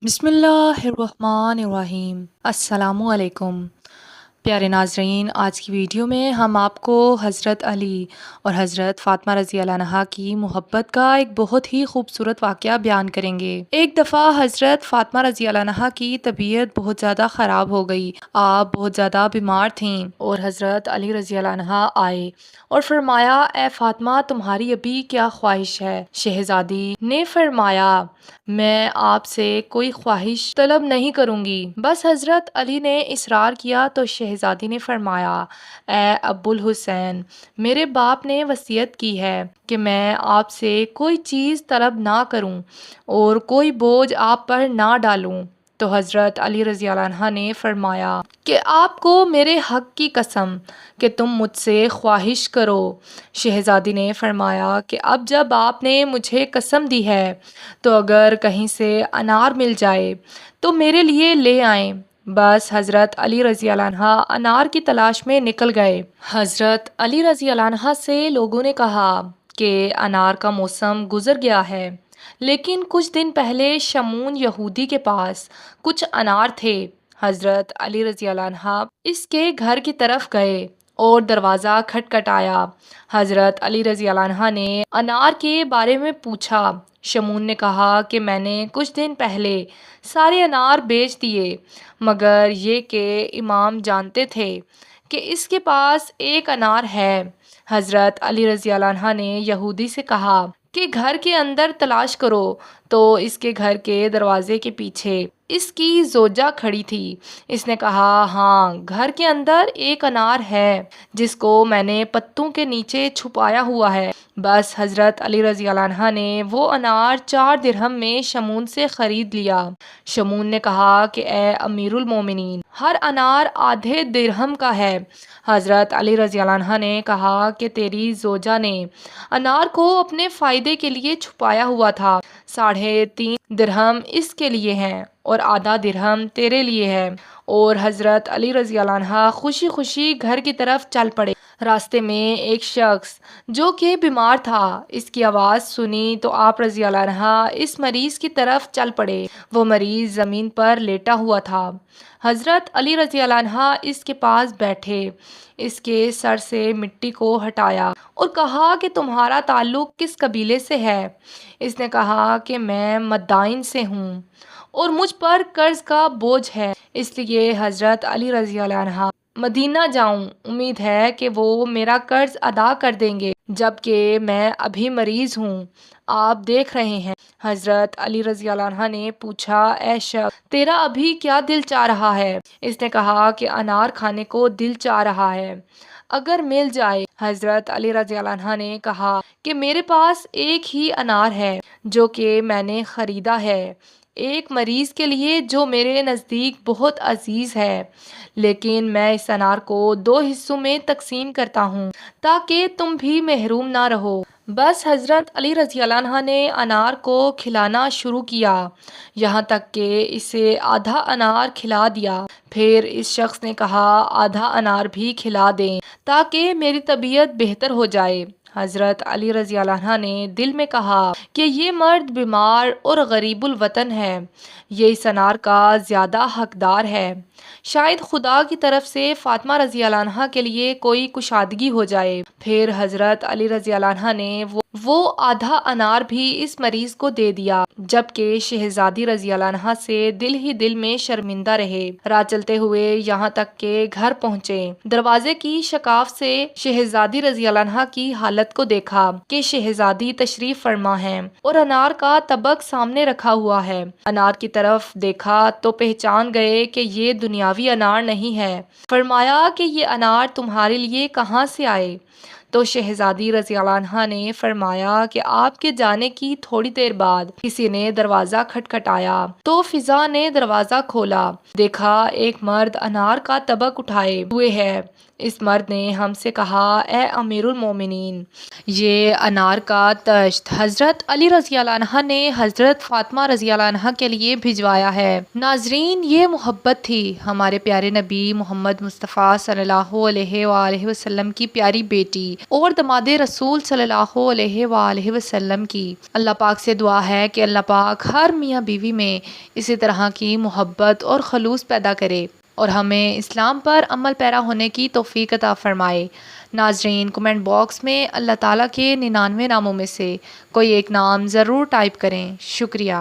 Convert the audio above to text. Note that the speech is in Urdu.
بسم اللہ الرحمن الرحیم۔ السلام علیکم پیارے ناظرین، آج کی ویڈیو میں ہم آپ کو حضرت علی اور حضرت فاطمہ رضی اللہ عنہا کی محبت کا ایک بہت ہی خوبصورت واقعہ بیان کریں گے۔ ایک دفعہ حضرت فاطمہ رضی اللہ عنہا کی طبیعت بہت زیادہ خراب ہو گئی۔ آپ بہت زیادہ بیمار تھیں اور حضرت علی رضی اللہ عنہا آئے اور فرمایا، اے فاطمہ، تمہاری ابھی کیا خواہش ہے؟ شہزادی نے فرمایا، میں آپ سے کوئی خواہش طلب نہیں کروں گی، بس حضرت علی نے اصرار کیا تو شہزادی نے فرمایا، اے ابو الحسین، میرے باپ نے وصیت کی ہے کہ میں آپ سے کوئی چیز طلب نہ کروں اور کوئی بوجھ آپ پر نہ ڈالوں۔ تو حضرت علی رضی اللہ عنہ نے فرمایا کہ آپ کو میرے حق کی قسم کہ تم مجھ سے خواہش کرو۔ شہزادی نے فرمایا کہ اب جب آپ نے مجھے قسم دی ہے تو اگر کہیں سے انار مل جائے تو میرے لیے لے آئیں۔ بس حضرت علی رضی اللہ عنہ انار کی تلاش میں نکل گئے۔ حضرت علی رضی اللہ عنہ سے لوگوں نے کہا کہ انار کا موسم گزر گیا ہے، لیکن کچھ دن پہلے شمعون یہودی کے پاس کچھ انار تھے۔ حضرت علی رضی اللہ عنہ اس کے گھر کی طرف گئے اور دروازہ کھٹکھٹایا۔ حضرت علی رضی اللہ عنہ نے انار کے بارے میں پوچھا۔ شمعون نے کہا کہ میں نے کچھ دن پہلے سارے انار بیچ دیے، مگر یہ کہ امام جانتے تھے کہ اس کے پاس ایک انار ہے۔ حضرت علی رضی اللہ عنہ نے یہودی سے کہا کہ گھر کے اندر تلاش کرو، تو اس کے گھر کے دروازے کے پیچھے اس کی زوجہ کھڑی تھی۔ اس نے کہا، ہاں، گھر کے اندر ایک انار ہے جس کو میں نے پتوں کے نیچے چھپایا ہوا ہے۔ بس حضرت علی رضی اللہ عنہ نے وہ انار 4 درہم میں شمعون سے خرید لیا۔ شمعون نے کہا کہ اے امیر المومنین، ہر انار آدھے درہم کا ہے۔ حضرت علی رضی اللہ عنہ نے کہا کہ تیری زوجہ نے انار کو اپنے فائدے کے لیے چھپایا ہوا تھا، 3.5 درہم اس کے لیے ہیں اور آدھا درہم تیرے لیے ہے۔ اور حضرت علی رضی اللہ عنہ خوشی خوشی گھر کی طرف چل پڑے۔ راستے میں ایک شخص جو کہ بیمار تھا، اس کی آواز سنی تو آپ رضی اللہ عنہ اس مریض کی طرف چل پڑے۔ وہ مریض زمین پر لیٹا ہوا تھا۔ حضرت علی رضی اللہ عنہ اس کے پاس بیٹھے، اس کے سر سے مٹی کو ہٹایا اور کہا کہ تمہارا تعلق کس قبیلے سے ہے؟ اس نے کہا کہ میں مدائن سے ہوں اور مجھ پر قرض کا بوجھ ہے، اس لیے حضرت علی رضی اللہ عنہ مدینہ جاؤں، امید ہے کہ وہ میرا قرض ادا کر دیں گے، جبکہ میں ابھی مریض ہوں، آپ دیکھ رہے ہیں۔ حضرت علی رضی اللہ عنہ نے پوچھا، اے شخص، تیرا ابھی کیا دل چاہ رہا ہے؟ اس نے کہا کہ انار کھانے کو دل چاہ رہا ہے، اگر مل جائے۔ حضرت علی رضی اللہ عنہ نے کہا کہ میرے پاس ایک ہی انار ہے جو کہ میں نے خریدا ہے، ایک مریض کے لیے جو میرے نزدیک بہت عزیز ہے، لیکن میں اس انار کو 2 حصوں میں تقسیم کرتا ہوں تاکہ تم بھی محروم نہ رہو۔ بس حضرت علی رضی اللہ عنہ نے انار کو کھلانا شروع کیا، یہاں تک کہ اسے آدھا انار کھلا دیا۔ پھر اس شخص نے کہا، آدھا انار بھی کھلا دیں تاکہ میری طبیعت بہتر ہو جائے۔ حضرت علی رضی اللہ عنہ نے دل میں کہا کہ یہ مرد بیمار اور غریب الوطن ہے، یہ اس انار کا زیادہ حقدار ہے، شاید خدا کی طرف سے فاطمہ رضی اللہ عنہ کے لیے کوئی کشادگی ہو جائے۔ پھر حضرت علی رضی اللہ عنہ نے وہ آدھا انار بھی اس مریض کو دے دیا، جبکہ شہزادی رضی اللہ عنہ سے دل ہی دل میں شرمندہ رہے۔ راہ چلتے ہوئے یہاں تک کہ گھر پہنچے، دروازے کی شکاف سے شہزادی رضی اللہ عنہ کی حالت کو دیکھا کہ شہزادی تشریف فرما ہے اور انار کا طبق سامنے رکھا ہوا ہے۔ انار کی طرف دیکھا تو پہچان گئے کہ یہ دنیاوی انار نہیں ہے۔ فرمایا کہ یہ انار تمہارے لیے کہاں سے آئے؟ تو شہزادی رضی اللہ عنہ نے فرمایا کہ آپ کے جانے کی تھوڑی دیر بعد کسی نے دروازہ کھٹکھٹایا تو فضا نے دروازہ کھولا، دیکھا ایک مرد انار کا طبق اٹھائے ہوئے ہے، اس مرد نے ہم سے کہا، اے امیر المومنین، یہ انار کا طشت حضرت علی رضی اللہ عنہ نے حضرت فاطمہ رضی اللہ عنہ کے لیے بھجوایا ہے۔ ناظرین، یہ محبت تھی ہمارے پیارے نبی محمد مصطفیٰ صلی اللہ علیہ وآلہ وسلم کی پیاری بیٹی اور داماد رسول صلی اللہ علیہ وآلہ وسلم کی۔ اللہ پاک سے دعا ہے کہ اللہ پاک ہر میاں بیوی میں اسی طرح کی محبت اور خلوص پیدا کرے اور ہمیں اسلام پر عمل پیرا ہونے کی توفیق عطا فرمائے۔ ناظرین، کمنٹ باکس میں اللہ تعالیٰ کے 99 ناموں میں سے کوئی ایک نام ضرور ٹائپ کریں۔ شکریہ۔